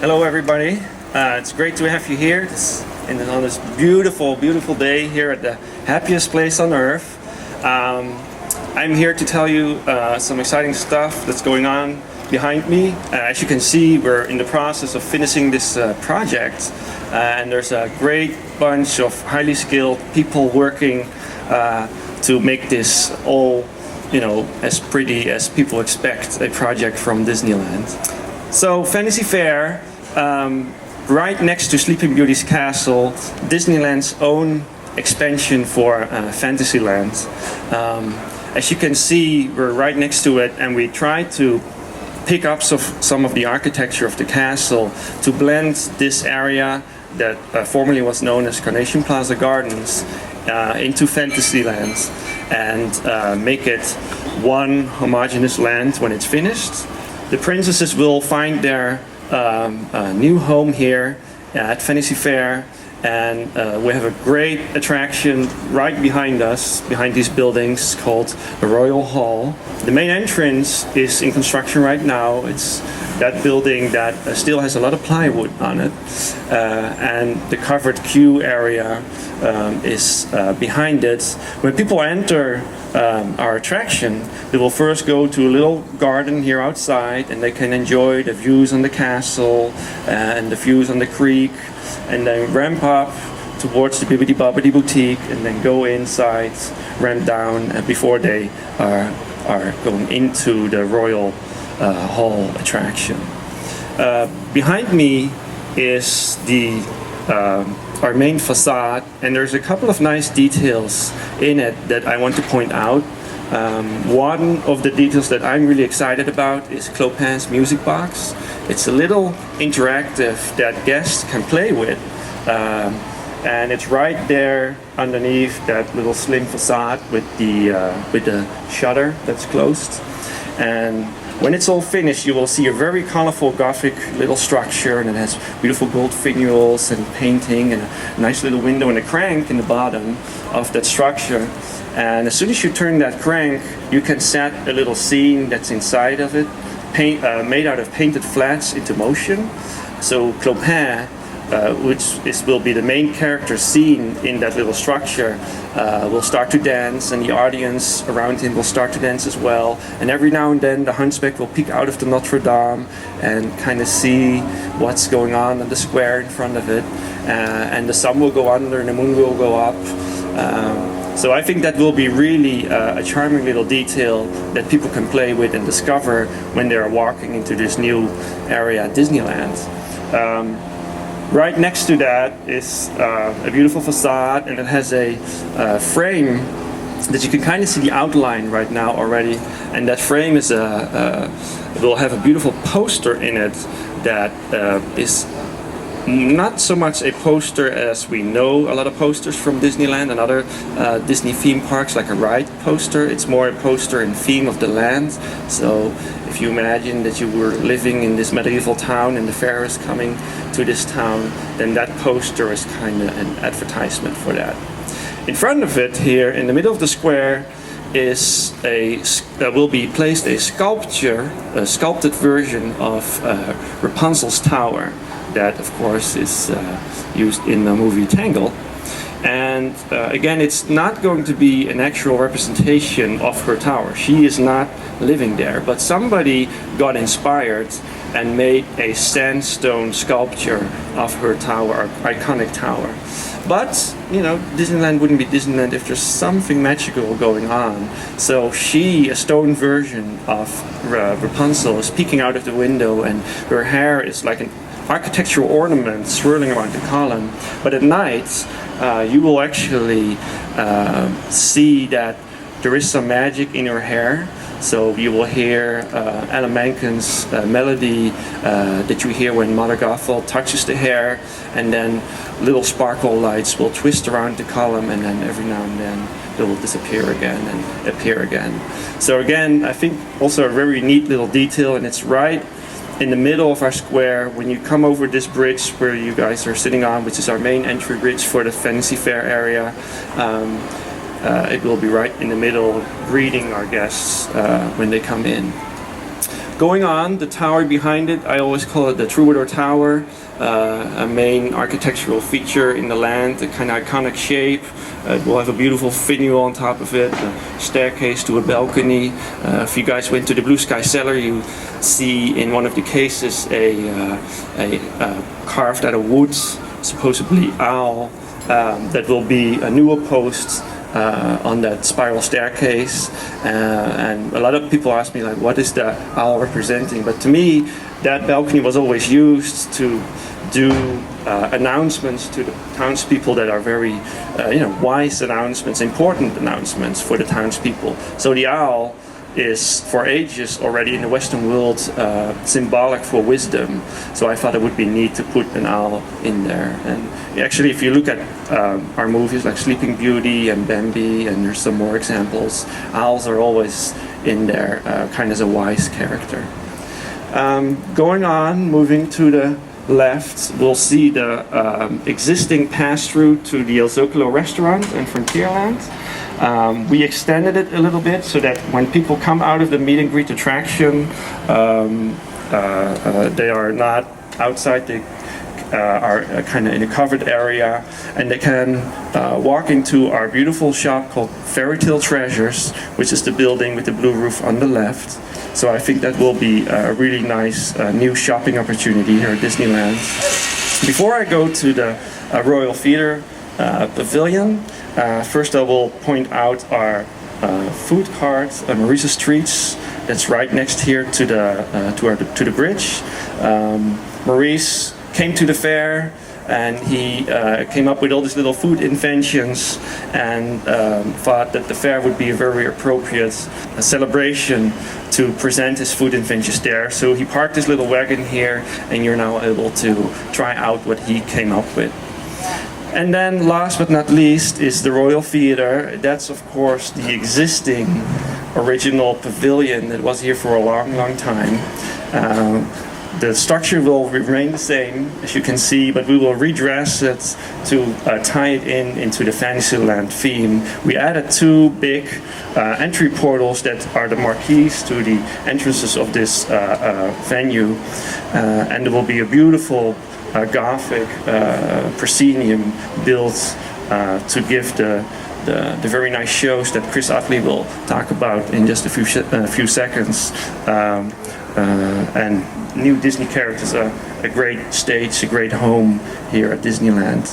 Hello, everybody. It's great to have you here on this beautiful, beautiful day here at the happiest place on earth. I'm here to tell you some exciting stuff that's going on behind me. As you can see, we're in the process of finishing this project, and there's a great bunch of highly skilled people working to make this all, as pretty as people expect a project from Disneyland. So Fantasy Faire, right next to Sleeping Beauty's castle, Disneyland's own expansion for Fantasyland. As you can see, we're right next to it, and we tried to pick up some of the architecture of the castle to blend this area that formerly was known as Carnation Plaza Gardens into Fantasyland and make it one homogeneous land when it's finished. The princesses will find their new home here at Fantasy Faire, and we have a great attraction right behind us, behind these buildings, called the Royal Hall. The main entrance is in construction right now. It's that building that still has a lot of plywood on it, and the covered queue area is behind it. When people enter our attraction, they will first go to a little garden here outside, and they can enjoy the views on the castle and the views on the creek, and then ramp up towards the Bibbidi Bobbidi Boutique, and then go inside, ramp down before they are going into the Royal Hall attraction. Behind me is our main facade, and there's a couple of nice details in it that I want to point out. One of the details that I'm really excited about is Clarence Music Box. It's a little interactive that guests can play with, and it's right there underneath that little slim facade with the shutter that's closed. And when it's all finished, you will see a very colorful Gothic little structure, and it has beautiful gold finials and painting and a nice little window and a crank in the bottom of that structure. And as soon as you turn that crank, you can set a little scene that's inside of it, made out of painted flats, into motion. So Clopin, will be the main character scene in that little structure, will start to dance, and the audience around him will start to dance as well. And every now and then the hunchback will peek out of the Notre Dame and kind of see what's going on the square in front of it. And the sun will go under and the moon will go up. So I think that will be really a charming little detail that people can play with and discover when they are walking into this new area at Disneyland. Right next to that is a beautiful facade, and it has a frame that you can kind of see the outline right now already. And that frame is will have a beautiful poster in it that is not so much a poster as we know a lot of posters from Disneyland and other Disney theme parks, like a ride poster. It's more a poster in theme of the land. So if you imagine that you were living in this medieval town and the fair is coming to this town, then that poster is kind of an advertisement for that. In front of it, here in the middle of the square, is will be placed a sculpted version of Rapunzel's tower. That, of course, is used in the movie Tangled. And again, it's not going to be an actual representation of her tower. She is not living there, but somebody got inspired and made a sandstone sculpture of her tower, our iconic tower. But, Disneyland wouldn't be Disneyland if there's something magical going on. So a stone version of Rapunzel, is peeking out of the window, and her hair is like an architectural ornament swirling around the column. But at night, you will actually see that there is some magic in her hair. So you will hear Alan Menken's melody that you hear when Mother Gothel touches the hair, and then little sparkle lights will twist around the column, and then every now and then they will disappear again and appear again. So again, I think also a very neat little detail, and it's right in the middle of our square. When you come over this bridge where you guys are sitting on, which is our main entry bridge for the Fantasy Faire area, it will be right in the middle, greeting our guests when they come in. Going on, the tower behind it, I always call it the Troubadour Tower, a main architectural feature in the land, a kind of iconic shape. It will have a beautiful finial on top of it, a staircase to a balcony. If you guys went to the Blue Sky Cellar, you see in one of the cases a carved out of wood, supposedly owl, that will be a newer post on that spiral staircase, and a lot of people ask me, like, what is the owl representing? But to me, that balcony was always used to do announcements to the townspeople that are very wise announcements, important announcements for the townspeople. So the owl is for ages already in the Western world symbolic for wisdom. So I thought it would be neat to put an owl in there. And actually, if you look at our movies like Sleeping Beauty and Bambi, and there's some more examples, owls are always in there, kind of as a wise character. Going on, moving to the left, we'll see the existing pass-through to the El Zocalo restaurant and Frontierland. We extended it a little bit so that when people come out of the meet and greet attraction, they are not outside, they are kind of in a covered area, and they can walk into our beautiful shop called Fairy Tale Treasures, which is the building with the blue roof on the left. So I think that will be a really nice new shopping opportunity here at Disneyland. Before I go to the Royal Theatre Pavilion, first I will point out our food cart, Maurices Treats, that's right next here to the bridge. Maurice came to the fair and he came up with all these little food inventions and thought that the fair would be a very appropriate celebration to present his food inventions there. So he parked his little wagon here, and you're now able to try out what he came up with. And then last but not least is the Royal Theatre. That's of course the existing original pavilion that was here for a long, long time. The structure will remain the same, as you can see, but we will redress it to tie it into the Fantasyland theme. We added two big entry portals that are the marquees to the entrances of this venue, and there will be a beautiful Gothic proscenium built to give the very nice shows that Chris Utley will talk about in just a few seconds. And new Disney characters, a great stage, a great home here at Disneyland.